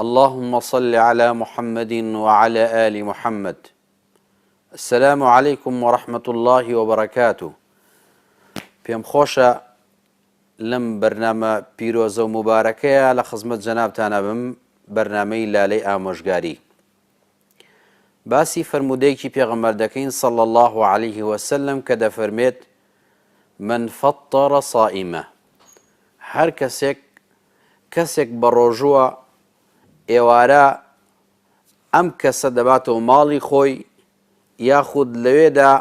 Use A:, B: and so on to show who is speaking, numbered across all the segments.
A: اللهم صل على محمد وعلى آل محمد. السلام عليكم ورحمة الله وبركاته. پێم خۆشە لەم بەرنامە پیرۆزە و مبارەکەیە لە خزمەت جەنابتانە بم بەرنامەی لالەی ئامۆژگاری. باسی فرموودەیەکی پێغەمبەر دەکەین صلی الله عليه وسلم کە دەفەرمێت من فطر صائمە، هەر کەسێک بە ڕۆژووە ئێوارە ئەم کەسە دەباتەوە ماڵی خۆی یاخود لەوێدا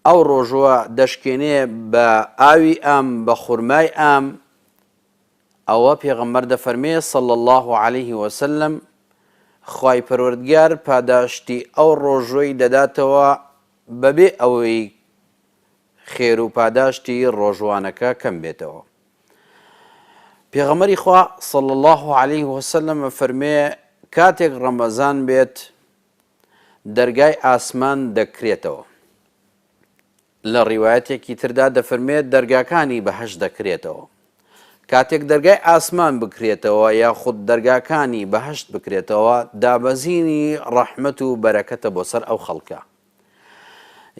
A: ئەو ڕۆژوە دەشکێنێ بە ئاوی ئام بە خورمای ئام، ئەوە پێغەمبەر دەفەرمێ صلی الله عليه وسلم خوای پەروەردگار پاداشتی ئەو ڕۆژوەی دەداتەوە بەبێ ئەوەی خێر و پاداشتی ڕۆژوانەکە کەم بێتەوە. پێغەمبەری خوا صلی الله عليه وسلم فەرمێ کاتێک ڕەمەزان بێت دەرگای ئاسمان دەکرێتەوە. لە ڕیوایەتێکی تردا دەفەرمێت دەرگاکانی بەهەشت دەکرێتەوە. کاتێک دەرگای ئاسمان بکرێتەوە یاخود دەرگاکانی بەهەشت بکرێتەوە دابەزینی ڕەحمەت و بەرەکەتە بۆ سەر ئەو خەڵکە.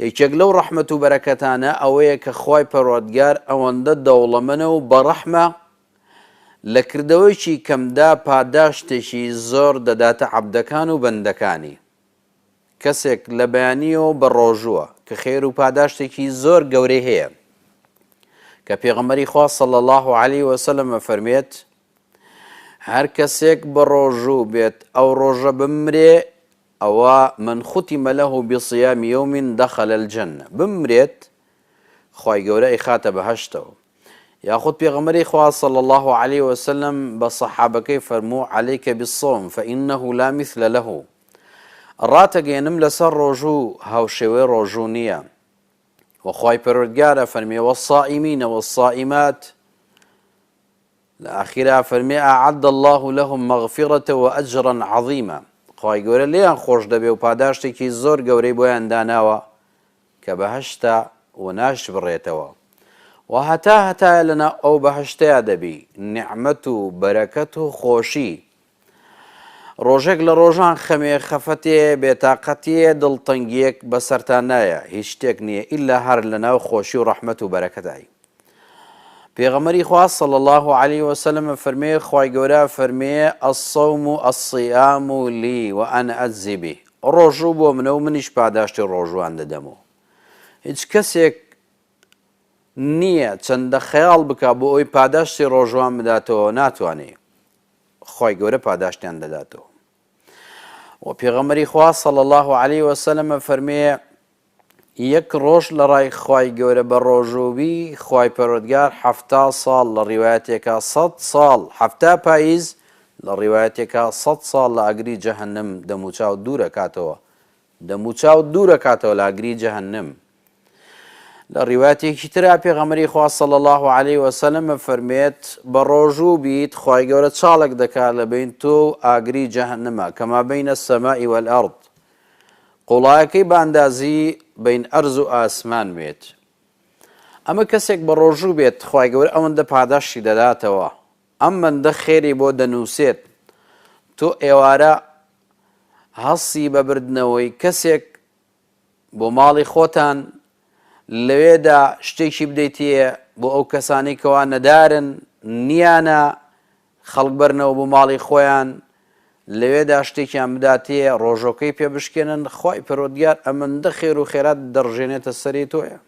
A: یەکێک لەو ڕەحمەت و بەرەکەتانە ئەوەیە کە خوای پەروەردگار ئەوەندە دەوڵەمەنە و بەڕەحمە لە کردەوەیکی کەمدا پاداشتێکی زۆر دەداتە عەبدەکان و بەندەکانی. کەسێک لە بەیانیەوە بە ڕۆژووە کە خێر و پاداشتێکی زۆر گەورەی هەیە کە پێغەمبەری خوا صلی الله عليه وسلم فەرمێت هەر کەسێک بە ڕۆژوو بێت ئەو ڕۆژە بمرێ ئەوە من ختم له بصيام يوم دخل الجنة، بمرێت خوای گەورە ئیخاتە بەهەشتەوە. یاخود پێغەمبەری خوا صلی الله عليه وسلم بە سەحابەکەی فەرموو عليك بالصوم فإنه لا مثل له، ڕاتەگەێنم لەسەر ڕۆژوو هاوشێوەی ڕۆژوو نییە. وخوای پەروەردگارە فەرمێ والصائمين والصائمات، لە ئاخیرا فەرمێ أعد الله لهم مغفرة وأجرا عظيما، خوای گەورە لێیان خۆش دەبێ و پاداشتێکی زۆر گەورەی بۆیان داناوە کە بەهەشتە و ناش بڕێتەوە. و هەتا لەنا ئەو بەهەشتەیە دەبی نیعمەت و بەرەکەت و خۆشی. ڕۆژێک لە ڕۆژان خەمێ خەفەتێ بێتاقەتیە دڵتەنگیەک بەسەرتان نایە، هیچ شتێک نییە ئیلا هەر لەناو خۆشی و ڕەحمەت و بەرەکەتایی. پێغەمبەری خوا صلی الله عليه وسلم فەرمێ خوای گەورە فەرمێ الصوم الصيام لي وأنا أجزي به، ڕۆژوو بۆ منە و منیش پاداشتی ڕۆژوان دەدەمەوە. هیچ کەسێک نییە چەندە خەیاڵ بکە بۆ ئەوی پاداشتی ڕۆژوان بداتەوە ناتوانێت، خوای گەورە پاداشتیان دەداتەوە. و پێغەمبەری خوا صلی الله عليه وسلم فەرمێ یەک ڕۆژ لە ڕای خوای گەورە بە ڕۆژووبی خوای پەروەردگار 70 ساڵ لە ڕیوایەتێکە 100 ساڵ 70 پاییز لە ڕیوایەتێکە 100 ساڵ لە ئەگری جەهەنەم دەموچاو دوورەکاتەوە لە ئەگری جەهەنەم. لە ڕیوایەتێکی ترا پێغەمبەری خوا صلی الله عليه وسلم فەرمێت بە ڕۆژوو بیت خوای گەورە چاڵک دەکات لە بین تۆ و ئاگری جەهەنەمە کەما بەینە السەماء والئەرض، قوڵایەکەی بە ئەندازی بین ئەرز و ئاسمان بێت. ئەمە کەسێک بە ڕۆژوو بێت خوای گەورە ئەوەندە پاداشتی دەداتەوە، ئەمەندە خێری بۆ دەنووسێت. تۆ ئێوارە هەستی بەبردنەوەی کەسێک بۆ ماڵی خۆتان لەوێدا شتێکی بدەیتە بۆ ئەو کەسانی کەوا نەدارن نیانە خەڵک بەرنەوە بۆ ماڵی خۆیان لەوێدا شتێکیان بداتێ ڕۆژۆکەی پێ بشکێنن، خوای پەروەردگار ئەمەندە خێر و خێرات دەڕژێنێتە سەری تۆیە.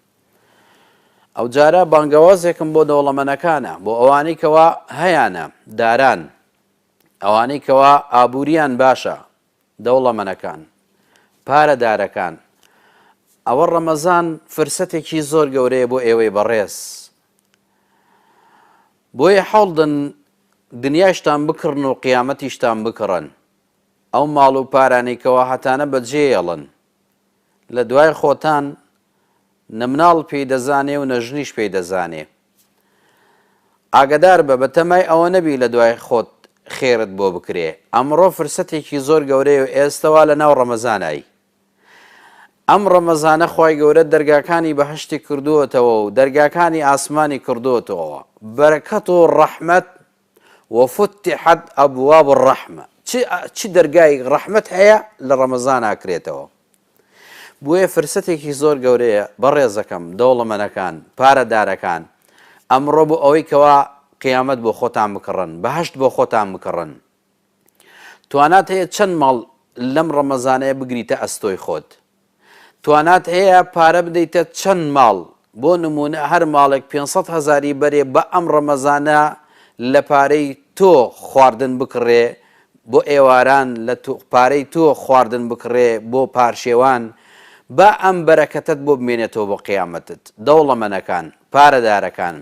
A: ئەو جارە بانگەوازێکم بۆ دەوڵەمەنەکانە، بۆ ئەوانەی کەوا هەیانە داران، ئەوانەی کەوا ئابووریان باشە، دەوڵەمەنەکان پارەدارەکان، ئەوە ڕەمەزان فرسەتێکی زۆر گەورەیە بۆ ئێوەی بەڕێز، بۆیە حەڵدن دنیاشتان بکڕن و قیامەتیشتان بکڕن. ئەو ماڵ و پارانێکەوە هەتانە بەجێڵن لە دوای خۆتان نەمناڵ پێی دەزانێ و نەژنیش پێی دەزانێ. ئاگدار بە بەتەمای ئەوە نەبی لە دوای خۆت خێرت بۆ بکرێ. ئەمڕۆ فرسەتێکی زۆر گەورەیە و ئێستاوا لە ناو ڕەمەزانایی. ئەم ڕەمەزانە خوای گەورە دەرگاکانی بەهەشتی کردووەتەوە و دەرگاکانی ئاسمانی کردووەتەوە. بەرەکەت و ڕەحمەت وفتحت أبواب الرحمة چ دەرگای ڕەحمەت هەیە لە ڕەمەزان ئاکرێتەوە. بۆیە فرسەتێکی زۆر گەورەیە بەڕێزەکەم دەوڵەمەنەکان پارەدارەکان ئەمڕۆ بۆ ئەوەی کەوا قیامەت بۆ خۆتان بکڕن، بەهەشت بۆ خۆتان بکڕن. توانات هەیە چەند ماڵ لەم ڕەمەزانەیە بگریتە ئەستۆی خۆت، توانات هەیە پارە بدەیتە چەند ماڵ، بۆ نمونە هەر ماڵێک 500,000 بەرێ بە ئەم ڕەمەزانە لە پارەی تۆ خواردن بکڕێ، بۆ ئێواران لە پارەی تۆ خواردن بکڕێ، بۆ پارشێوان، با ئەم بەرەکەتت بۆ بمێنێتەوە بۆ قیامەتت. دەوڵەمەنەکان پارەدارەکان،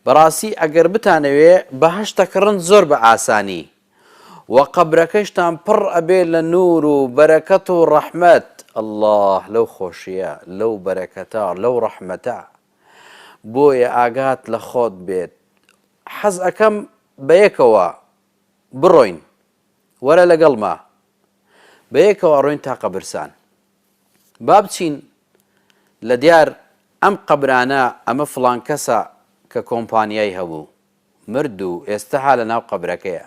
A: بەڕاستی ئەگەر بتانەوێ بەهەشتەکڕن زۆر بە ئاسانی و قەبرەکەشتان پڕ ئەبێ لە نور و بەرەکەت و ڕەحمەت. الله لەو خۆشیە، لەو بەرەکەتە، لەو ڕەحمەتە. بۆیە ئاگات لە خۆت بێت. حەز ئەەکەم بەیەکەوە بڕۆین، وەرە لەگەڵما بەیەکەوە ڕۆین تا قەبرستان، با بچین لە دیار ئەم قەبرانە ئەمە فڵان کەسە کە کۆمپانیای هەبوو مرد و ئێستا ها لە ناو قەبرەکەیە،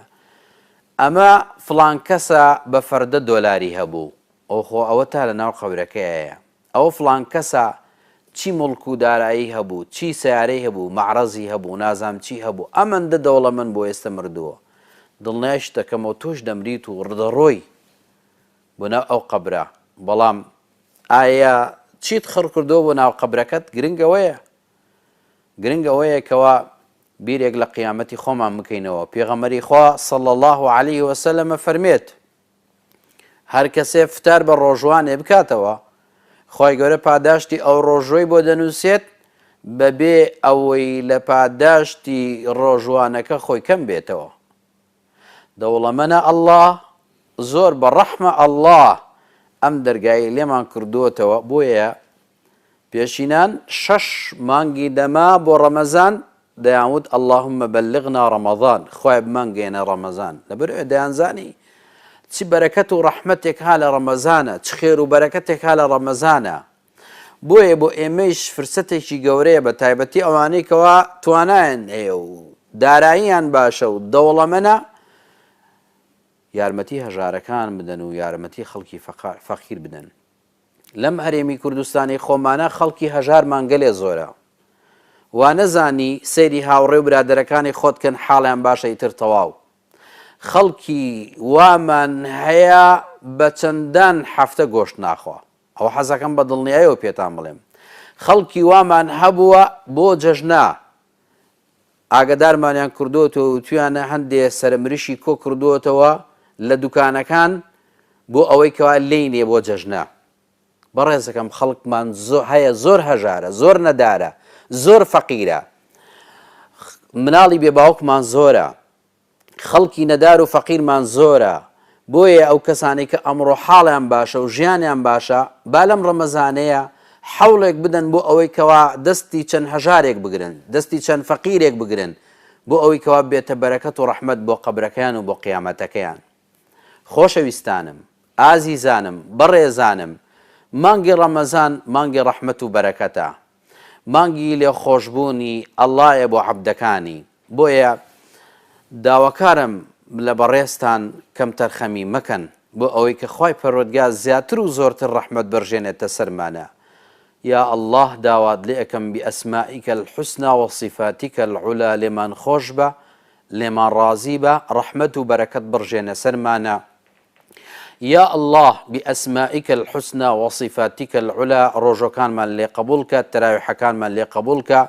A: ئەمە فڵان کەسە بە فەردە دۆلاری هەبوو، ئەوخۆ ئەوە تا لە ناو قەبرەکەیە، ئەوە فڵان کەسە چی مڵک و دارایی هەبوو، چی سیارەی هەبوو، مەعرەزی هەبوو، نازام چی هەبوو، ئەمەندە دەوڵەمەند بۆ ئێستا مردووە. دڵنیاش دەکەمەوە تۆش دەمریت و ڕدەڕۆی بۆ ناو ئەو قەبرە. بەڵام ئایا چیت خڕ کردەوە بۆ ناو قەبرەکەت؟ گرنگەوەیە کەوا بیرێک لە قیامەتی خۆمان بکەینەوە. پێغەمبەری خوا صلی الله عليه وسلم فەرمێت هەر کەسێ فتار بە ڕۆژوانێ بکاتەوە، خۆی گەورە پاداشتی ئەو ڕۆژۆی بۆ دەنووسێت بەبێ ئەوەی لە پاداشتی ڕۆژوانەکە خۆی کەم بێتەوە. دەوڵەمەنە ئەڵڵاه، زۆر بە ڕەحمە ئەڵڵاه ئەم دەرگای لێمان کردووەتەوە. بۆیە پێشینان 6 مانگی دەما بۆ ڕەمەزان دەیانوت اللهم بلغنا ڕەمەضان، خۆی بمانگەێنە ڕەمەزان، لەبەرئێ دەیانزانی چی بەرەکەت و ڕەحمەتێک ها لە ڕەمەزانە، چ خێر و بەرەکەتێک ها لە ڕەمەزانە. بۆیە بۆ ئێمەش فرسەتێکی گەورەیە، بە تایبەتی ئەوانەی کەوا توانایان هەیە و داراییان باشە و دەوڵەمەنە، یارمەتی هەژارەکان بدەن و یارمەتی خەڵکی فەقیر بدەن. لەم هەرێمی کوردستانی خۆمانە خەڵکی هەژارمان گەلێ زۆرە، وا نەزانی سەیری هاوڕێ و برادەرەکانی خۆتکەن حاڵیان باشە ئیتر تەواو. خەڵکی وامان هەیە بە چەندان هەفتە گۆشت ناخوا، ئەو حەزەکەم بە دڵنیایەوە پێتان بڵێم. خەڵکی وامان هەبووە بۆ جەژنا ئاگدارمانیان کردووەتەوە و تویانە هەندێ سەرمریشی کۆ کردووەتەوە لە دوکانەکان بۆ ئەوەی کەوا لێینێ بۆ جەژنا. بەڕێزەکەم خەڵکمان هەیە زۆر هەژارە، زۆر نەدارە، زۆر فەقیرە، مناڵی بێباوکمان زۆرە، خەڵکی نەدار و فەقیرمان زۆرە. بۆیە ئەو کەسانی کە ئەمڕۆ حاڵیان باشە و ژیانیان باشە با لەم ڕەمەزانەیە حەوڵێک بدەن بۆ ئەوەی کەوا دەستی چەند هەژارێک بگرن، دەستی چەند فەقیرێک بگرن، بۆ ئەوەی کەوا بێتە بەرەکەت و ڕەحمەت بۆ قەبرەکەیان و بۆ قیامەتەکەیان. خۆشەویستانم، ئازیزانم، بەڕێزانم، مانگی ڕەمەزان مانگی ڕەحمەت و بەرەکەتە، مانگی لێ خۆشبوونی ئەڵڵایە بۆ عەبدەکانی. بۆیە داواکارم لە بەڕێستان کەم تەرخەمی مەکەن بۆ ئەوەی کە خوای پەروەردگار زیاتر و زۆرتر ڕەحمەت بەرژێنێتە سەرمانە. یا الله داوات لێ ئەەکەم بئەسمائیکە الحوسنا وصفاتیکە العولا، لێمان خۆش بە، لێمان ڕازی بە، ڕەحمەت و بەرەکەت بڕژێنە سەرمانە. یا الله بئەسمائیکە الحوسنا وصفاتیکە العولا، ڕۆژەکانمان لێ قبول کە، تەراویحەکانمان لێ قبول کە.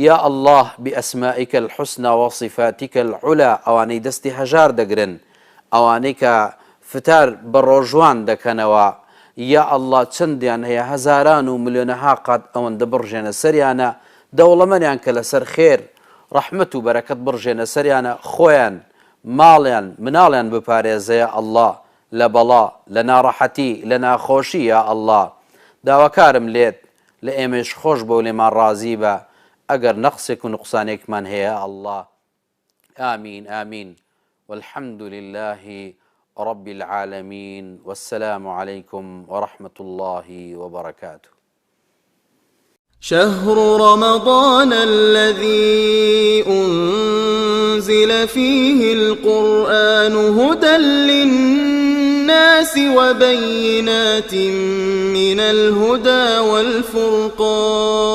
A: یا الله بئەسمائیکە الحوسنا وصفاتیکە العولا، ئەوانەی دەستی هەژار دەگرن، ئەوانەی کە فتار بە ڕۆژوان دەکەنەوە، یا الله چەندیان هەیە هەزاران و ملیۆنەها قات ئەوەندە بڕژێنە سەریانە، دەوڵەمەنیان کە لەسەر خێر ڕەحمەت و بەرەکەت بڕژێنە سەریانە، خۆیان ماڵیان مناڵیان بپارێزە یا الله لە بەڵا، لە ناڕەحەتی، لە ناخۆشی یا الله. داواکارم لێت لە ئێمەش خۆش بە و لێمان ڕازی بە، ئەگەر نەقسێک و نوقسانێکمان هەیە الله. آمین آمین والحمد لله رب العالمين والسلام عليكم ورحمة الله وبركاته.
B: شهر رمضان الذي أنزل فيه القرآن هدى للناس وبينات من الهدى والفرقان